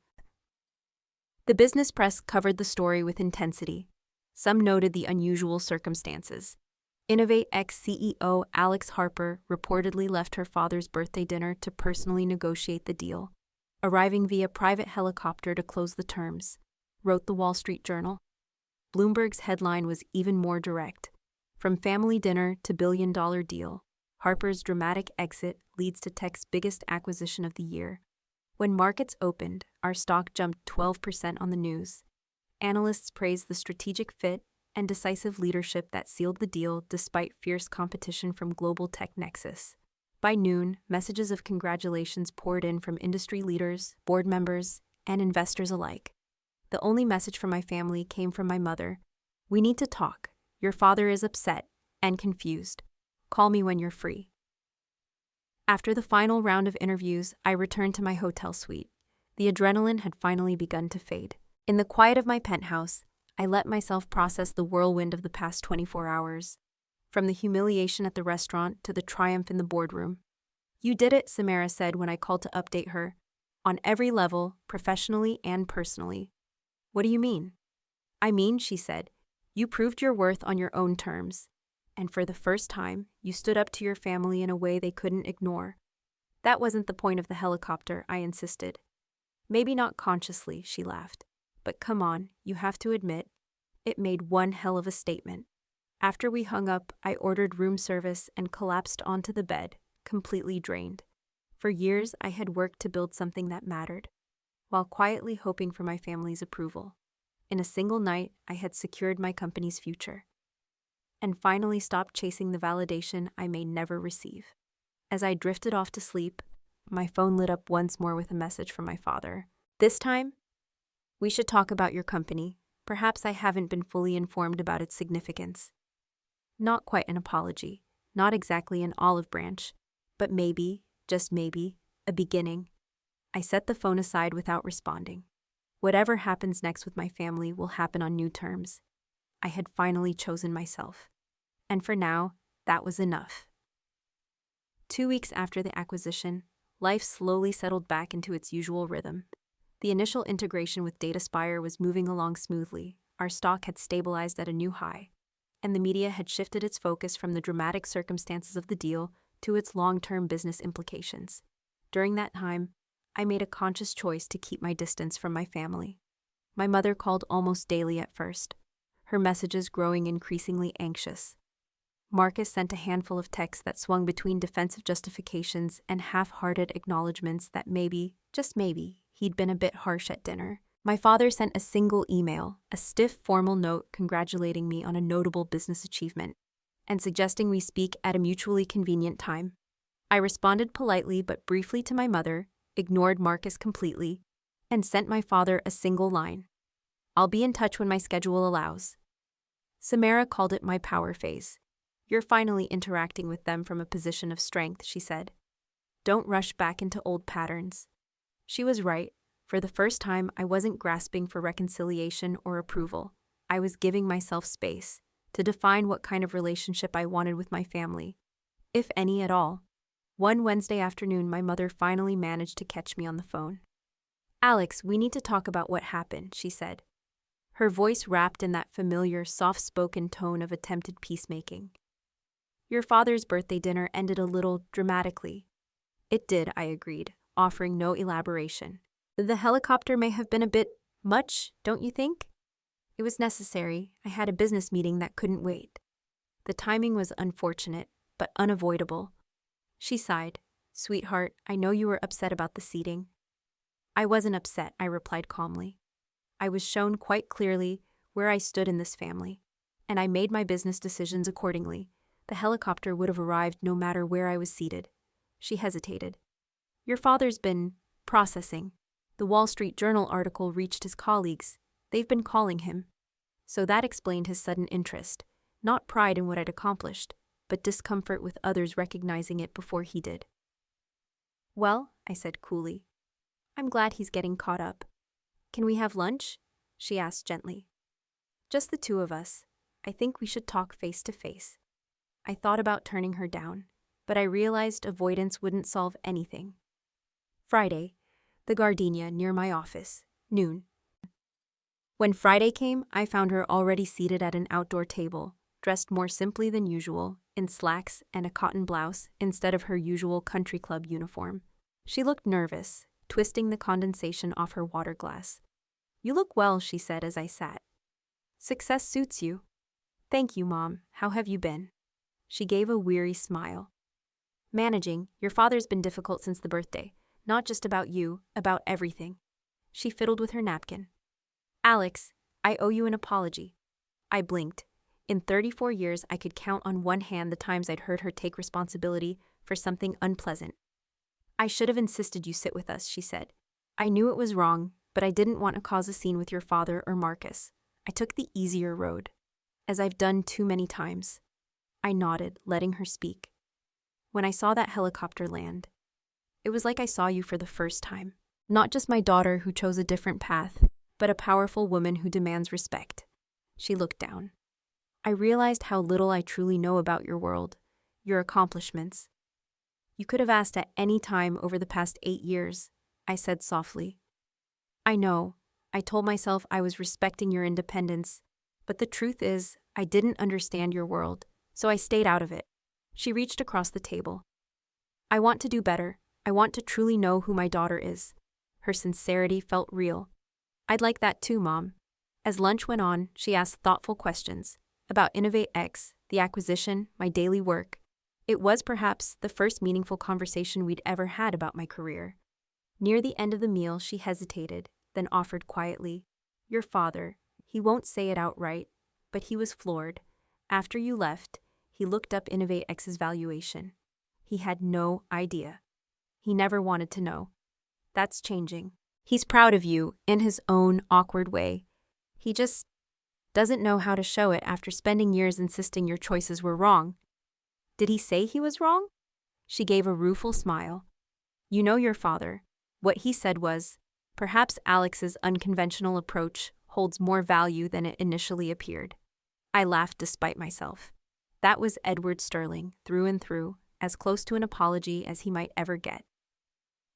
The business press covered the story with intensity. Some noted the unusual circumstances. InnovateX CEO Alex Harper reportedly left her father's birthday dinner to personally negotiate the deal, arriving via private helicopter to close the terms, wrote the Wall Street Journal. Bloomberg's headline was even more direct. "From family dinner to billion-dollar deal, Harper's dramatic exit leads to tech's biggest acquisition of the year." When markets opened, our stock jumped 12% on the news. Analysts praised the strategic fit and decisive leadership that sealed the deal despite fierce competition from Global Tech Nexus. By noon, messages of congratulations poured in from industry leaders, board members, and investors alike. The only message from my family came from my mother. "We need to talk. Your father is upset and confused. Call me when you're free." After the final round of interviews, I returned to my hotel suite. The adrenaline had finally begun to fade. In the quiet of my penthouse, I let myself process the whirlwind of the past 24 hours. From the humiliation at the restaurant to the triumph in the boardroom. "You did it," Samara said when I called to update her. "On every level, professionally and personally." "What do you mean?" "I mean," she said, "you proved your worth on your own terms. And for the first time, you stood up to your family in a way they couldn't ignore." "That wasn't the point of the helicopter," I insisted. "Maybe not consciously," she laughed. but come on, you have to admit, it made one hell of a statement. After we hung up, I ordered room service and collapsed onto the bed, completely drained. For years, I had worked to build something that mattered, while quietly hoping for my family's approval. In a single night, I had secured my company's future, and finally stopped chasing the validation I may never receive. As I drifted off to sleep, my phone lit up once more with a message from my father. This time, we should talk about your company. Perhaps I haven't been fully informed about its significance. Not quite an apology, not exactly an olive branch, but maybe, just maybe, a beginning. I set the phone aside without responding. Whatever happens next with my family will happen on new terms. I had finally chosen myself. And for now, that was enough. 2 weeks after the acquisition, life slowly settled back into its usual rhythm. The initial integration with DataSpire was moving along smoothly, our stock had stabilized at a new high, and the media had shifted its focus from the dramatic circumstances of the deal to its long-term business implications. During that time, I made a conscious choice to keep my distance from my family. My mother called almost daily at first, her messages growing increasingly anxious. Marcus sent a handful of texts that swung between defensive justifications and half-hearted acknowledgments that maybe, just maybe, he'd been a bit harsh at dinner. My father sent a single email, a stiff formal note congratulating me on a notable business achievement, and suggesting we speak at a mutually convenient time. I responded politely but briefly to my mother, ignored Marcus completely, and sent my father a single line. I'll be in touch when my schedule allows. Samara called it my power phase. You're finally interacting with them from a position of strength, she said. Don't rush back into old patterns. She was right. For the first time, I wasn't grasping for reconciliation or approval. I was giving myself space to define what kind of relationship I wanted with my family, if any at all. One Wednesday afternoon, my mother finally managed to catch me on the phone. Alex, we need to talk about what happened, she said. Her voice wrapped in that familiar, soft-spoken tone of attempted peacemaking. Your father's birthday dinner ended a little dramatically. It did, I agreed, offering no elaboration. The helicopter may have been a bit much, don't you think? It was necessary. I had a business meeting that couldn't wait. The timing was unfortunate, but unavoidable. She sighed. Sweetheart, I know you were upset about the seating. I wasn't upset, I replied calmly. I was shown quite clearly where I stood in this family, and I made my business decisions accordingly. The helicopter would have arrived no matter where I was seated. She hesitated. Your father's been processing. The Wall Street Journal article reached his colleagues. They've been calling him. So that explained his sudden interest, not pride in what I'd accomplished, but discomfort with others recognizing it before he did. Well, I said coolly, I'm glad he's getting caught up. Can we have lunch? She asked gently. Just the two of us. I think we should talk face to face. I thought about turning her down, but I realized avoidance wouldn't solve anything. Friday, the Gardenia near my office, noon. When Friday came, I found her already seated at an outdoor table, dressed more simply than usual, in slacks and a cotton blouse instead of her usual country club uniform. She looked nervous, twisting the condensation off her water glass. You look well, she said as I sat. Success suits you. Thank you, Mom. How have you been? She gave a weary smile. Managing, your father's been difficult since the birthday. Not just about you, about everything. She fiddled with her napkin. Alex, I owe you an apology. I blinked. In 34 years, I could count on one hand the times I'd heard her take responsibility for something unpleasant. I should have insisted you sit with us, she said. I knew it was wrong, but I didn't want to cause a scene with your father or Marcus. I took the easier road, as I've done too many times. I nodded, letting her speak. When I saw that helicopter land, it was like I saw you for the first time. Not just my daughter who chose a different path, but a powerful woman who demands respect. She looked down. I realized how little I truly know about your world, your accomplishments. You could have asked at any time over the past 8 years, I said softly. I know. I told myself I was respecting your independence, but the truth is, I didn't understand your world, so I stayed out of it. She reached across the table. I want to do better. I want to truly know who my daughter is. Her sincerity felt real. I'd like that too, Mom. As lunch went on, she asked thoughtful questions about Innovate X, the acquisition, my daily work. It was perhaps the first meaningful conversation we'd ever had about my career. Near the end of the meal, she hesitated, then offered quietly, "Your father, he won't say it outright, but he was floored. After you left, he looked up Innovate X's valuation. He had no idea. He never wanted to know. That's changing. He's proud of you in his own awkward way. He just doesn't know how to show it after spending years insisting your choices were wrong." "Did he say he was wrong?" She gave a rueful smile. "You know your father. What he said was, perhaps Alex's unconventional approach holds more value than it initially appeared." I laughed despite myself. That was Edward Sterling, through and through, as close to an apology as he might ever get.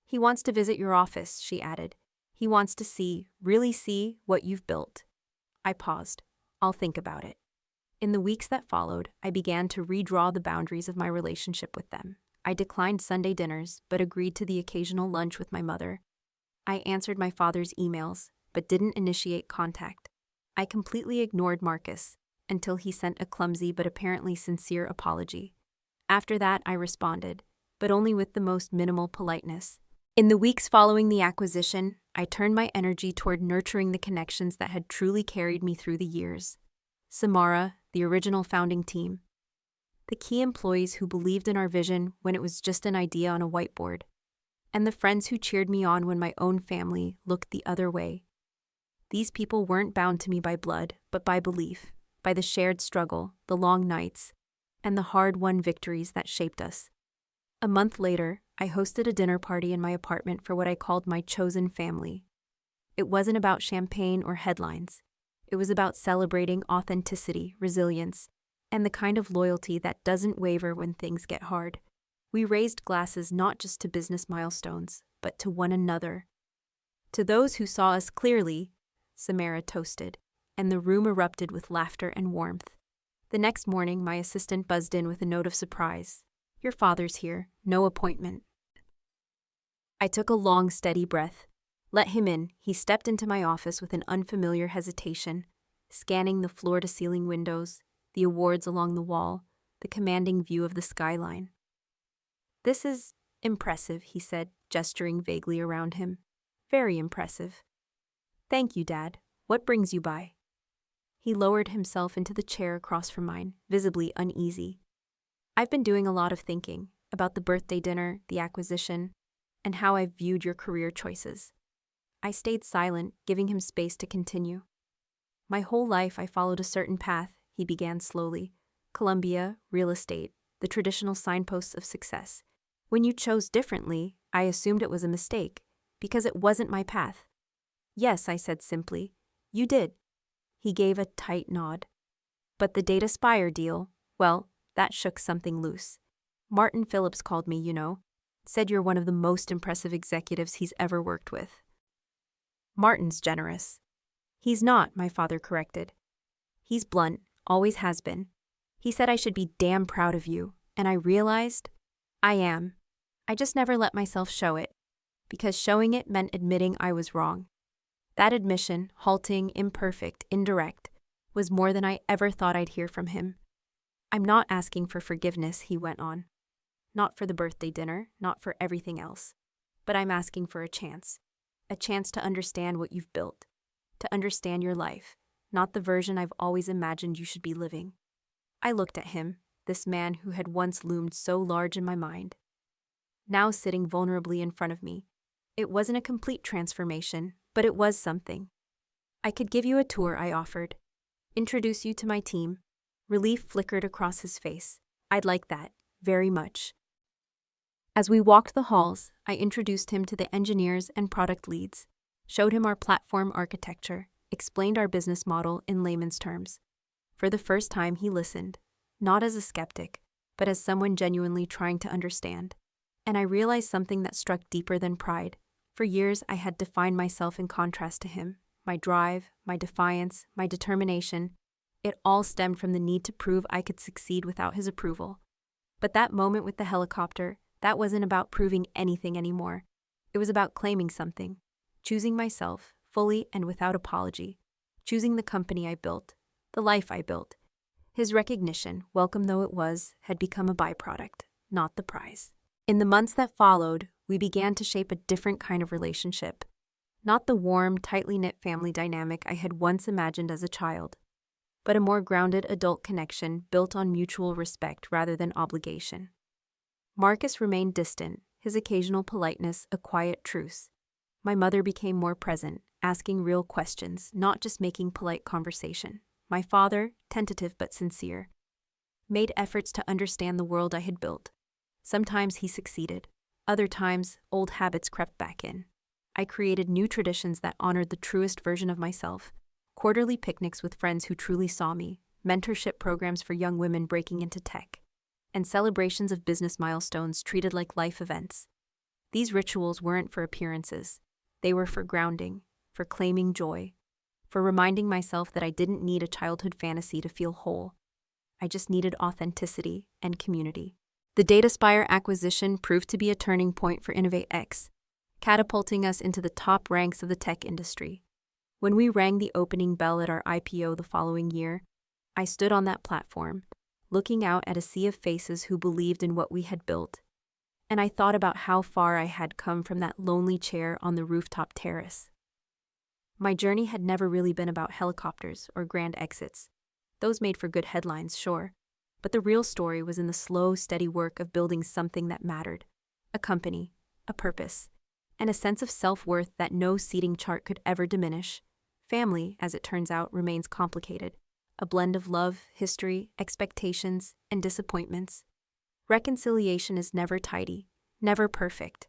"He wants to visit your office," she added. "He wants to see, really see, what you've built." I paused. "I'll think about it." In the weeks that followed, I began to redraw the boundaries of my relationship with them. I declined Sunday dinners, but agreed to the occasional lunch with my mother. I answered my father's emails, but didn't initiate contact. I completely ignored Marcus, until he sent a clumsy but apparently sincere apology. After that, I responded, but only with the most minimal politeness. In the weeks following the acquisition, I turned my energy toward nurturing the connections that had truly carried me through the years. Samara, the original founding team. The key employees who believed in our vision when it was just an idea on a whiteboard. And the friends who cheered me on when my own family looked the other way. These people weren't bound to me by blood, but by belief, by the shared struggle, the long nights, and the hard-won victories that shaped us. A month later, I hosted a dinner party in my apartment for what I called my chosen family. It wasn't about champagne or headlines. It was about celebrating authenticity, resilience, and the kind of loyalty that doesn't waver when things get hard. We raised glasses not just to business milestones, but to one another. To those who saw us clearly, Samara toasted, and the room erupted with laughter and warmth. The next morning, my assistant buzzed in with a note of surprise. "Your father's here, no appointment." I took a long, steady breath. Let him in. He stepped into my office with an unfamiliar hesitation, scanning the floor-to-ceiling windows, the awards along the wall, the commanding view of the skyline. "This is impressive," he said, gesturing vaguely around him. "Very impressive." "Thank you, Dad. What brings you by?" He lowered himself into the chair across from mine, visibly uneasy. "I've been doing a lot of thinking about the birthday dinner, the acquisition, and how I've viewed your career choices." I stayed silent, giving him space to continue. "My whole life I followed a certain path," he began slowly. "Columbia, real estate, the traditional signposts of success. When you chose differently, I assumed it was a mistake, because it wasn't my path." "Yes," I said simply. "You did." He gave a tight nod. "But the Data Spire deal, well, that shook something loose. Martin Phillips called me, you know. Said you're one of the most impressive executives he's ever worked with." "Martin's generous." "He's not," my father corrected. "He's blunt, always has been. He said I should be damn proud of you, and I realized I am. I just never let myself show it, because showing it meant admitting I was wrong. That admission, halting, imperfect, indirect, was more than I ever thought I'd hear from him. "I'm not asking for forgiveness," he went on. "Not for the birthday dinner, not for everything else. But I'm asking for a chance to understand what you've built, to understand your life, not the version I've always imagined you should be living." I looked at him, this man who had once loomed so large in my mind, now sitting vulnerably in front of me. It wasn't a complete transformation, but it was something. "I could give you a tour," I offered. "Introduce you to my team." Relief flickered across his face. "I'd like that, very much." As we walked the halls, I introduced him to the engineers and product leads, showed him our platform architecture, explained our business model in layman's terms. For the first time, he listened, not as a skeptic, but as someone genuinely trying to understand. And I realized something that struck deeper than pride. For years, I had defined myself in contrast to him. My drive, my defiance, my determination, it all stemmed from the need to prove I could succeed without his approval. But that moment with the helicopter, that wasn't about proving anything anymore. It was about claiming something, choosing myself, fully and without apology, choosing the company I built, the life I built. His recognition, welcome though it was, had become a byproduct, not the prize. In the months that followed, we began to shape a different kind of relationship. Not the warm, tightly knit family dynamic I had once imagined as a child, but a more grounded adult connection built on mutual respect rather than obligation. Marcus remained distant, his occasional politeness a quiet truce. My mother became more present, asking real questions, not just making polite conversation. My father, tentative but sincere, made efforts to understand the world I had built. Sometimes he succeeded. Other times, old habits crept back in. I created new traditions that honored the truest version of myself. Quarterly picnics with friends who truly saw me, mentorship programs for young women breaking into tech, and celebrations of business milestones treated like life events. These rituals weren't for appearances. They were for grounding, for claiming joy, for reminding myself that I didn't need a childhood fantasy to feel whole. I just needed authenticity and community. The DataSpire acquisition proved to be a turning point for InnovateX, catapulting us into the top ranks of the tech industry. When we rang the opening bell at our IPO the following year, I stood on that platform, looking out at a sea of faces who believed in what we had built. And I thought about how far I had come from that lonely chair on the rooftop terrace. My journey had never really been about helicopters or grand exits. Those made for good headlines, sure. But the real story was in the slow, steady work of building something that mattered. A company, a purpose, and a sense of self-worth that no seating chart could ever diminish. Family, as it turns out, remains complicated. A blend of love, history, expectations, and disappointments. Reconciliation is never tidy, never perfect.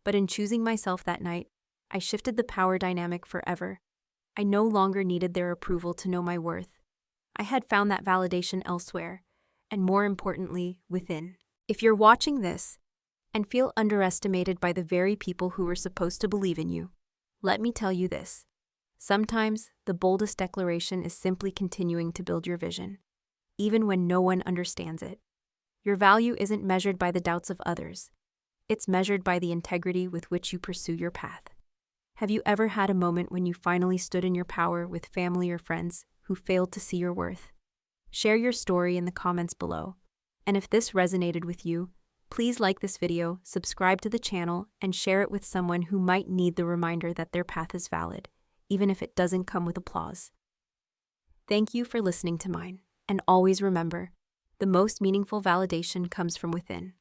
But in choosing myself that night, I shifted the power dynamic forever. I no longer needed their approval to know my worth. I had found that validation elsewhere, and more importantly, within. If you're watching this and feel underestimated by the very people who were supposed to believe in you, let me tell you this. Sometimes the boldest declaration is simply continuing to build your vision, even when no one understands it. Your value isn't measured by the doubts of others. It's measured by the integrity with which you pursue your path. Have you ever had a moment when you finally stood in your power with family or friends who failed to see your worth? Share your story in the comments below. And if this resonated with you, please like this video, subscribe to the channel, and share it with someone who might need the reminder that their path is valid, even if it doesn't come with applause. Thank you for listening to mine, and always remember, the most meaningful validation comes from within.